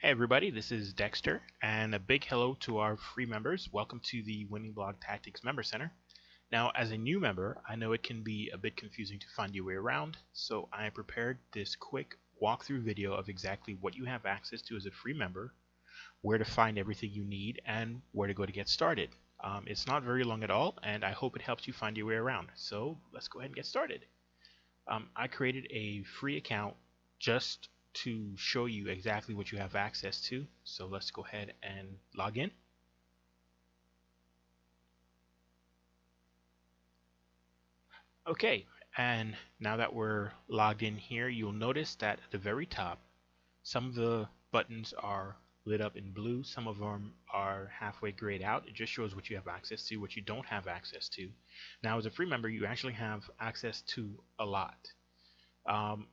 Hey everybody, this is Dexter, and a big hello to our free members. Welcome to the Winning Blog Tactics Member Center. Now, as a new member, I know it can be a bit confusing to find your way around, so I prepared this quick walkthrough video of exactly what you have access to as a free member, where to find everything you need, and where to go to get started. It's not very long at all, and I hope it helps you find your way around. So let's go ahead and get started. I created a free account just to show you exactly what you have access to. So let's go ahead and log in. Okay, and now that we're logged in here, you'll notice that at the very top, some of the buttons are lit up in blue, some of them are halfway grayed out. It just shows what you have access to, what you don't have access to. Now, as a free member, you actually have access to a lot.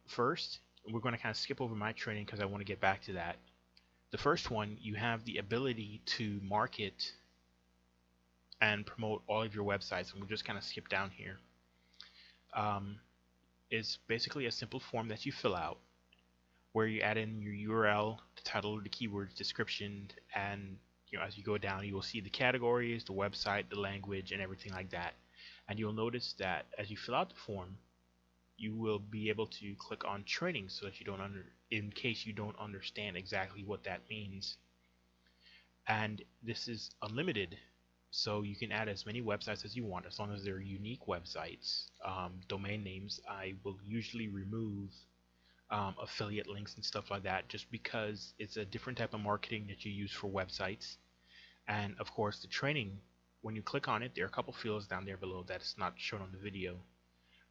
First, we're going to kind of skip over my training because I want to get back to that. The first one, you have the ability to market and promote all of your websites, and we'll just kind of skip down here. It's basically a simple form that you fill out where you add in your URL, the title, the keywords, description, and as you go down, you will see the categories, the website, the language, and everything like that. And you'll notice that as you fill out the form, you will be able to click on training so that you don't in case you don't understand exactly what that means. And this is unlimited, so you can add as many websites as you want as long as they're unique websites. Domain names, I will usually remove affiliate links and stuff like that just because it's a different type of marketing that you use for websites. And of course the training, when you click on it, there are a couple fields down there below that is not shown on the video.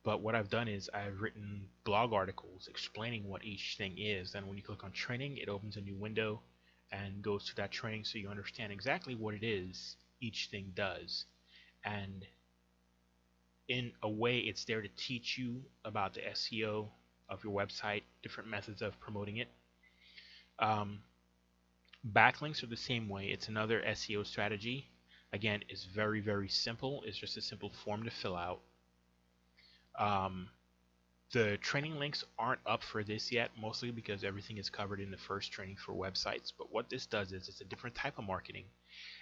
But what I've done is I've written blog articles explaining what each thing is, and when you click on training, it opens a new window and goes to that training so you understand exactly what it is each thing does. And in a way, it's there to teach you about the SEO of your website, different methods of promoting it. Backlinks are the same way. It's another SEO strategy. Again, it's very, very simple. It's just a simple form to fill out. The training links aren't up for this yet, mostly because everything is covered in the first training for websites. But what this does is it's a different type of marketing.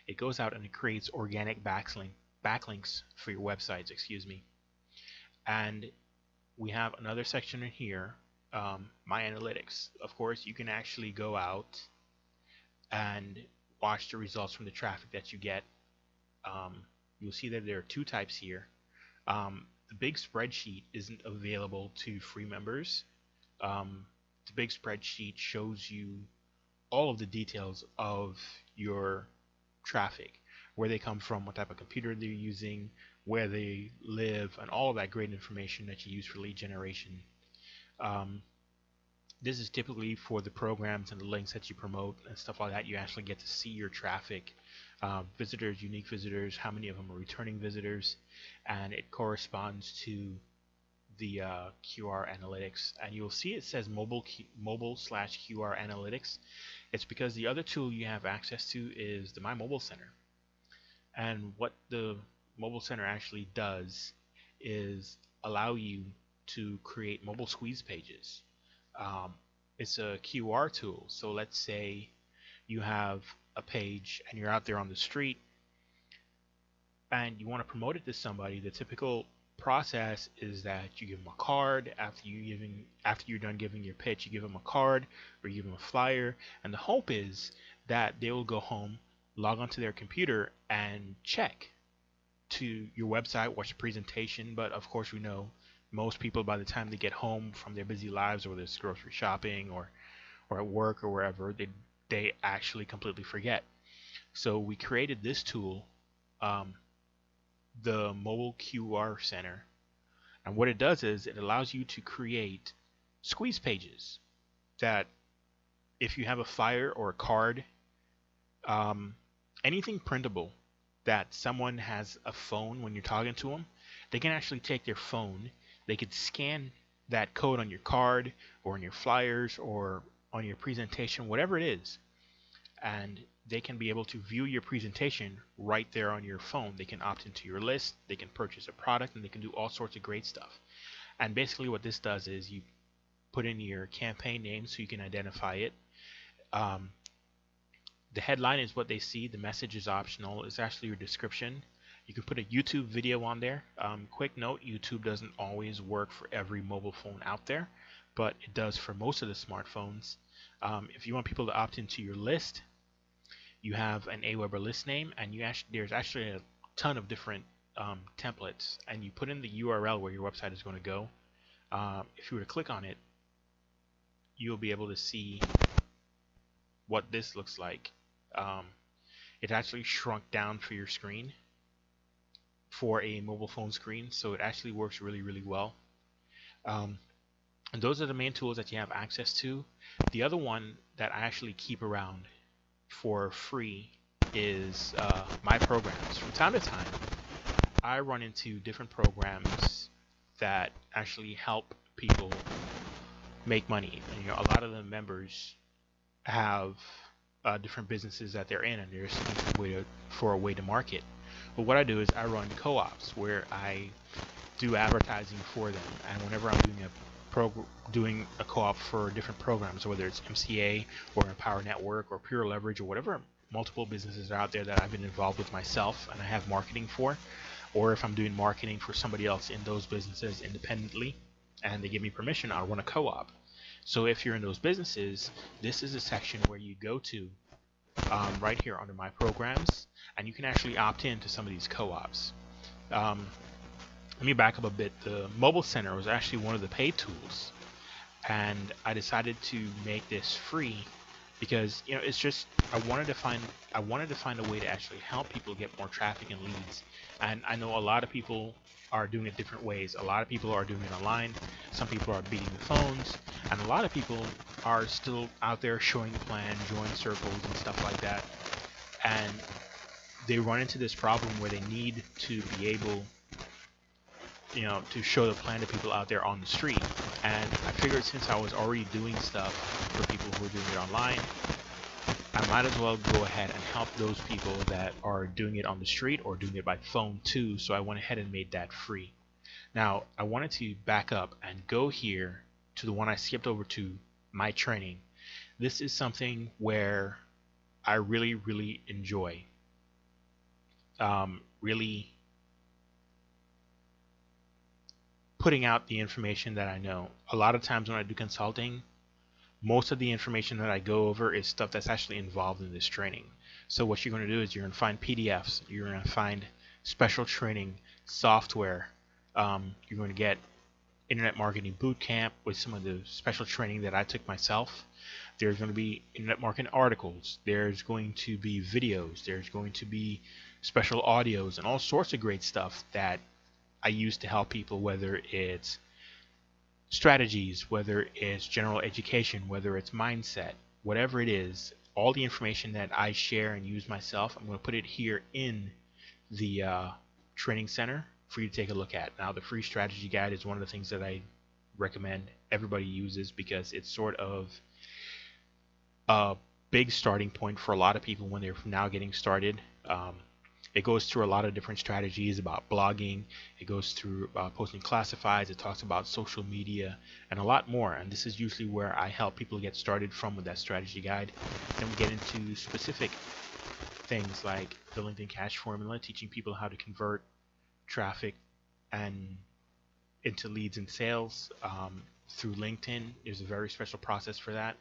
It goes out and it creates organic backlinks for your websites, And we have another section in here, My Analytics. Of course, you can actually go out and watch the results from the traffic that you get. You'll see that there are two types here. The big spreadsheet isn't available to free members. The big spreadsheet shows you all of the details of your traffic, where they come from, what type of computer they're using, where they live, and all of that great information that you use for lead generation. This is typically for the programs and the links that you promote and stuff like that. You actually get to see your traffic, visitors, unique visitors, how many of them are returning visitors, and it corresponds to the QR analytics. And you'll see it says mobile/QR analytics. It's because the other tool you have access to is the My Mobile Center. And what the Mobile Center actually does is allow you to create mobile squeeze pages. It's a QR tool. So let's say you have a page and you're out there on the street and you want to promote it to somebody. The typical process is that you give them a card after you're done giving your pitch. You give them a card or you give them a flyer, and the hope is that they will go home, log onto their computer, and check to your website, watch the presentation. But of course, we know most people, by the time they get home from their busy lives, or whether it's grocery shopping or at work or wherever, they actually completely forget. So we created this tool, the Mobile QR Center, and what it does is it allows you to create squeeze pages that, if you have a flyer or a card, anything printable that someone has a phone, when you're talking to them, they can actually take their phone, they could scan that code on your card or on your flyers or on your presentation, whatever it is, and they can be able to view your presentation right there on your phone. They can opt into your list, they can purchase a product, and they can do all sorts of great stuff. And basically what this does is you put in your campaign name so you can identify it. The headline is what they see. The message is optional. It's actually your description. You can put a YouTube video on there. Quick note, YouTube doesn't always work for every mobile phone out there, but it does for most of the smartphones. If you want people to opt into your list, you have an Aweber list name, and there's actually a ton of different templates, and you put in the URL where your website is going to go. If you were to click on it, you'll be able to see what this looks like. It actually shrunk down for your screen, for a mobile phone screen, so it actually works really, really well. And those are the main tools that you have access to. The other one that I actually keep around for free is my programs. From time to time, I run into different programs that actually help people make money. And, a lot of the members have different businesses that they're in, and they're seeking for a way to market. But what I do is I run co-ops where I do advertising for them, and whenever I'm doing a co-op for different programs, whether it's MCA or Empower Network or Pure Leverage or whatever multiple businesses are out there that I've been involved with myself and I have marketing for, or if I'm doing marketing for somebody else in those businesses independently and they give me permission, I'll run a co-op. So if you're in those businesses, this is a section where you go to right here under my programs, and you can actually opt in to some of these co-ops. Let me back up a bit. The mobile center was actually one of the paid tools, and I decided to make this free because it's just I wanted to find a way to actually help people get more traffic and leads. And I know a lot of people are doing it different ways. A lot of people are doing it online. Some people are beating the phones, and a lot of people are still out there showing the plan, join circles and stuff like that. And they run into this problem where they need to be able to show the plan to people out there on the street. And I figured since I was already doing stuff for people who are doing it online, I might as well go ahead and help those people that are doing it on the street or doing it by phone too. So I went ahead and made that free. Now I wanted to back up and go here to the one I skipped over to, my training. This is something where I really, really enjoy. Really putting out the information that I know. A lot of times when I do consulting, most of the information that I go over is stuff that's actually involved in this training. So what you're going to do is you're going to find PDFs, you're going to find special training software, you're going to get Internet Marketing Bootcamp with some of the special training that I took myself. There's going to be Internet Marketing articles, there's going to be videos, there's going to be special audios and all sorts of great stuff that I use to help people, whether it's strategies, whether it's general education, whether it's mindset, whatever it is. All the information that I share and use myself, I'm going to put it here in the training center for you to take a look at. Now, the free strategy guide is one of the things that I recommend everybody uses because it's sort of a big starting point for a lot of people when they're now getting started. It goes through a lot of different strategies about blogging. It goes through posting classifieds. It talks about social media and a lot more. And this is usually where I help people get started from with that strategy guide. Then we get into specific things like the LinkedIn cash formula, teaching people how to convert traffic and into leads and sales through LinkedIn. There's a very special process for that.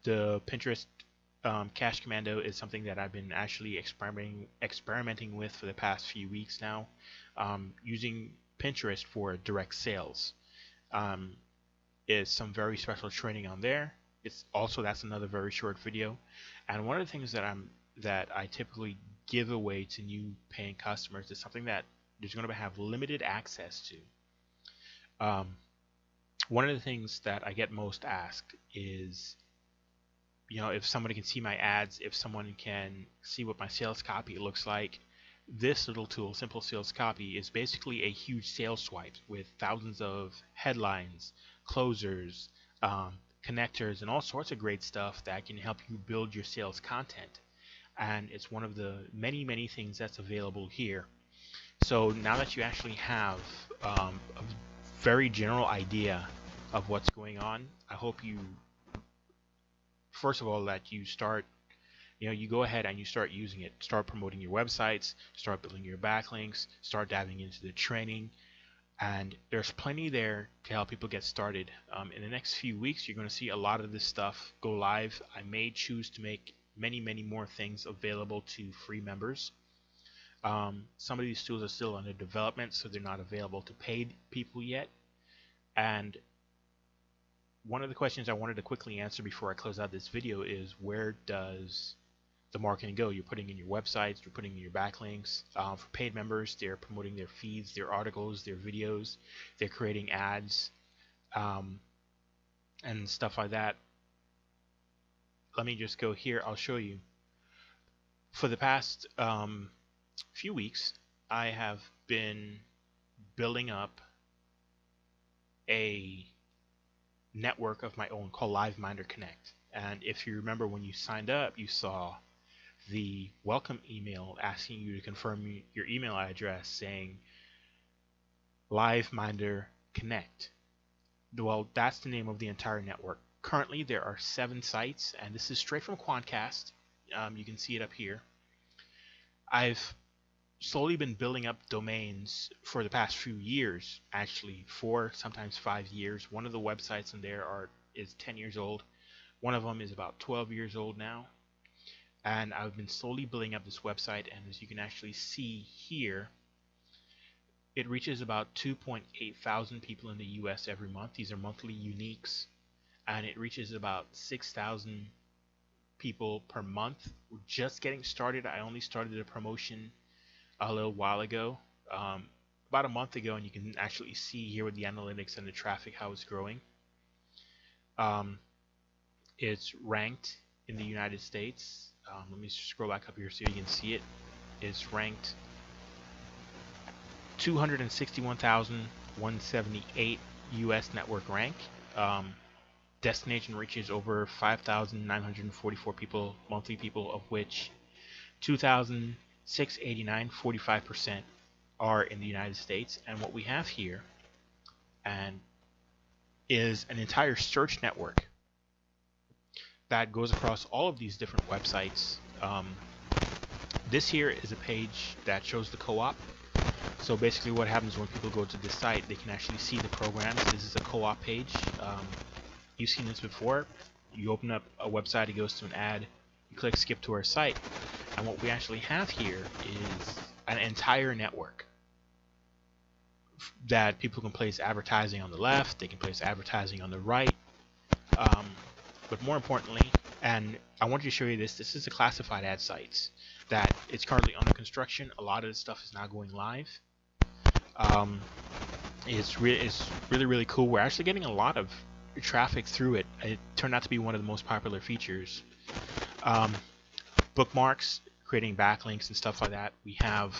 The Pinterest Cash Commando is something that I've been actually experimenting with for the past few weeks now, using Pinterest for direct sales. Is some very special training on there. That's another very short video, and one of the things that I typically give away to new paying customers is something that there's going to have limited access to. One of the things that I get most asked is, if somebody can see my ads, if someone can see what my sales copy looks like. This little tool, Simple Sales Copy, is basically a huge sales swipe with thousands of headlines, closers, connectors, and all sorts of great stuff that can help you build your sales content. And it's one of the many, many things that's available here. So now that you actually have a very general idea of what's going on, I hope you, first of all, that you start you go ahead and you start using it. Start promoting your websites, start building your backlinks, start diving into the training, and there's plenty there to help people get started. In the next few weeks, you're going to see a lot of this stuff go live. I may choose to make many more things available to free members. Some of these tools are still under development, so they're not available to paid people yet. And one of the questions I wanted to quickly answer before I close out this video is, where does the marketing go? You're putting in your websites, you're putting in your backlinks. For paid members, they're promoting their feeds, their articles, their videos, they're creating ads, and stuff like that. Let me just go here. I'll show you. For the past few weeks, I have been building up a network of my own called LiveMinder Connect. And if you remember, when you signed up, you saw the welcome email asking you to confirm your email address, saying LiveMinder Connect. Well, that's the name of the entire network. Currently, there are 7 sites, and this is straight from Quantcast. You can see it up here. I've slowly been building up domains for the past few years, actually 4, sometimes 5 years. One of the websites in there is 10 years old. One of them is about 12 years old now. And I've been slowly building up this website, and as you can actually see here, it reaches about 2.8 thousand people in the US every month. These are monthly uniques, and it reaches about 6,000 people per month. We're just getting started. I only started the promotion a little while ago, about a month ago, and you can actually see here with the analytics and the traffic how it's growing. It's ranked in the United States. Let me scroll back up here so you can see it. It's ranked 261,178 US network rank. Destination reaches over 5,944 people, monthly people, of which 2,689, 45%, are in the United States. And what we have here is an entire search network that goes across all of these different websites. This here is a page that shows the co-op. So basically what happens when people go to this site, they can actually see the programs. This is a co-op page. You've seen this before. You open up a website, it goes to an ad, you click skip to our site, and what we actually have here is an entire network that people can place advertising on the left, they can place advertising on the right, but more importantly, and I want to show you this is a classified ad sites that it's currently under construction. A lot of this stuff is now going live. It's really cool. We're actually getting a lot of traffic through it. It turned out to be one of the most popular features. Bookmarks, creating backlinks and stuff like that, we have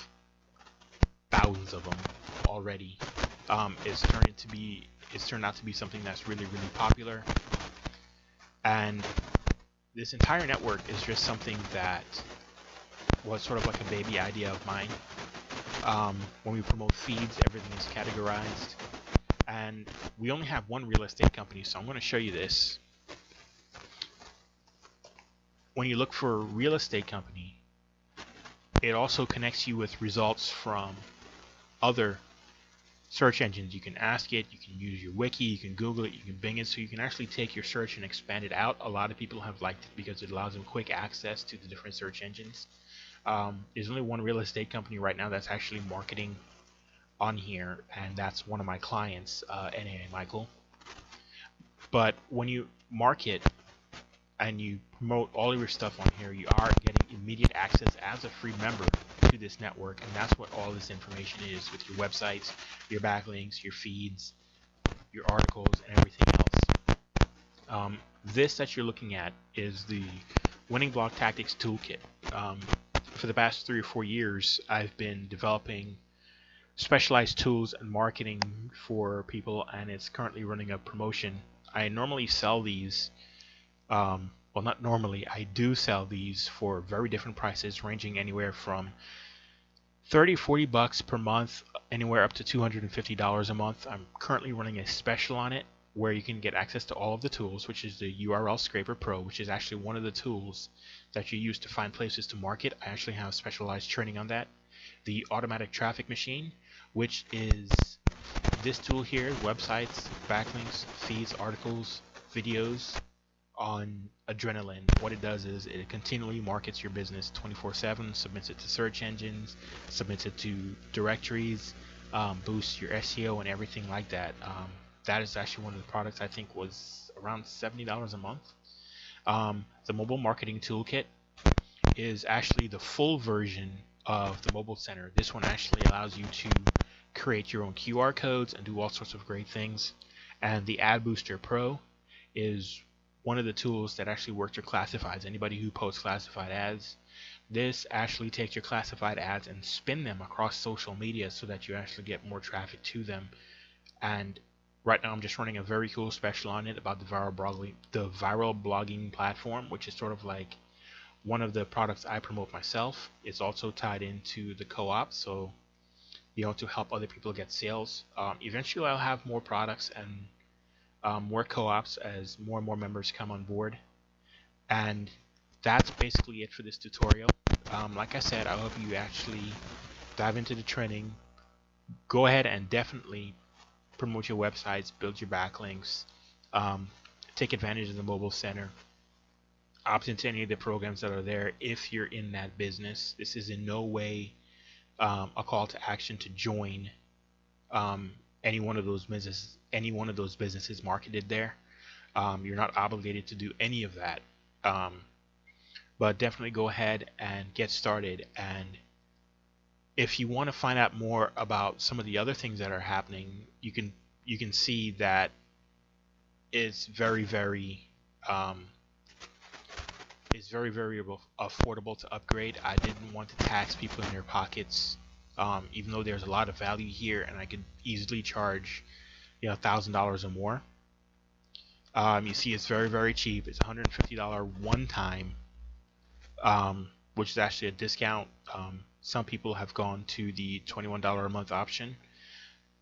thousands of them already. It's turned out to be something that's really popular. And this entire network is just something that was sort of like a baby idea of mine. When we promote feeds, everything is categorized. And we only have one real estate company, so I'm going to show you this. When you look for a real estate company, it also connects you with results from other search engines. You can ask it, you can use your wiki, you can Google it, you can Bing it, so you can actually take your search and expand it out. A lot of people have liked it because it allows them quick access to the different search engines. There's only one real estate company right now that's actually marketing on here, and that's one of my clients, NA Michael. But when you market and you promote all of your stuff on here, you are getting immediate access as a free member to this network, and that's what all this information is, with your websites, your backlinks, your feeds, your articles, and everything else. This that you're looking at is the Winning Blog Tactics Toolkit. For the past 3 or 4 years, I've been developing specialized tools and marketing for people, and it's currently running a promotion. I normally sell these, well, not normally, I do sell these for very different prices, ranging anywhere from $30-40 per month, anywhere up to $250 a month. I'm currently running a special on it where you can get access to all of the tools, which is the URL Scraper Pro, which is actually one of the tools that you use to find places to market. I actually have specialized training on that. The Automatic Traffic Machine, which is this tool here: websites, backlinks, feeds, articles, videos on adrenaline. What it does is it continually markets your business 24/7, submits it to search engines, submits it to directories, boosts your SEO and everything like that. That is actually one of the products I think was around $70 a month. The Mobile Marketing Toolkit is actually the full version of the Mobile Center. This one actually allows you to create your own QR codes and do all sorts of great things. And the Ad Booster Pro is one of the tools that actually works your classifieds. Anybody who posts classified ads, this actually takes your classified ads and spin them across social media so that you actually get more traffic to them. And right now I'm just running a very cool special on it about the viral blogging platform, which is sort of like one of the products I promote myself. It's also tied into the co-op, so to help other people get sales. Eventually I'll have more products and more co-ops as more and more members come on board. And that's basically it for this tutorial. Like I said, I hope you actually dive into the training. Go ahead and definitely promote your websites, build your backlinks, take advantage of the Mobile Center, opt into any of the programs that are there if you're in that business. This is in no way a call to action to join any one of those businesses marketed there. You're not obligated to do any of that, but definitely go ahead and get started. And if you want to find out more about some of the other things that are happening, you can see that it's very affordable to upgrade. I didn't want to tax people in their pockets, even though there's a lot of value here, and I could easily charge $1,000 or more. You see, it's very cheap. It's $150 one time, which is actually a discount. Some people have gone to the $21 a month option,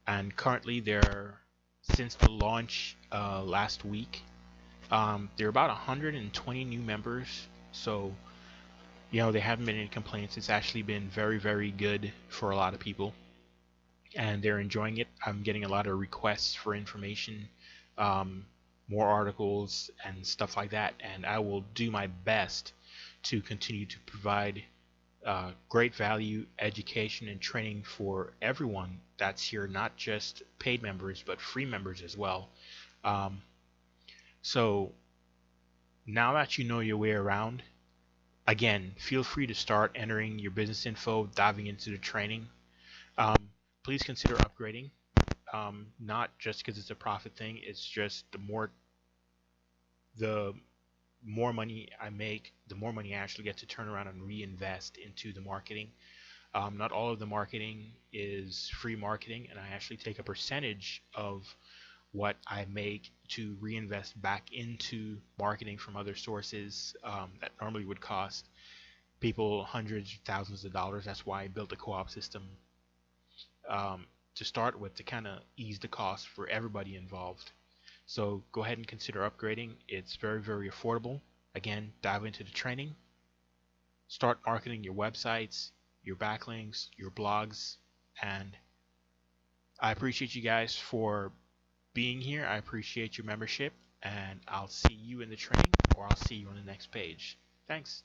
and currently since the launch last week, there are about 120 new members. So there haven't been any complaints. It's actually been very good for a lot of people, and they're enjoying it. I'm getting a lot of requests for information, more articles and stuff like that, and I will do my best to continue to provide great value, education, and training for everyone that's here, not just paid members but free members as well. So now that you know your way around, again, feel free to start entering your business info, diving into the training. Please consider upgrading, not just because it's a profit thing. It's just the more money I make, the more money I actually get to turn around and reinvest into the marketing. Not all of the marketing is free marketing, and I actually take a percentage of what I make to reinvest back into marketing from other sources that normally would cost people hundreds of thousands of dollars. That's why I built a co-op system to start with, to kind of ease the cost for everybody involved. So go ahead and consider upgrading. It's very affordable. Again, dive into the training, start marketing your websites, your backlinks, your blogs, and I appreciate you guys for being here. I appreciate your membership, and I'll see you in the training, or I'll see you on the next page. Thanks.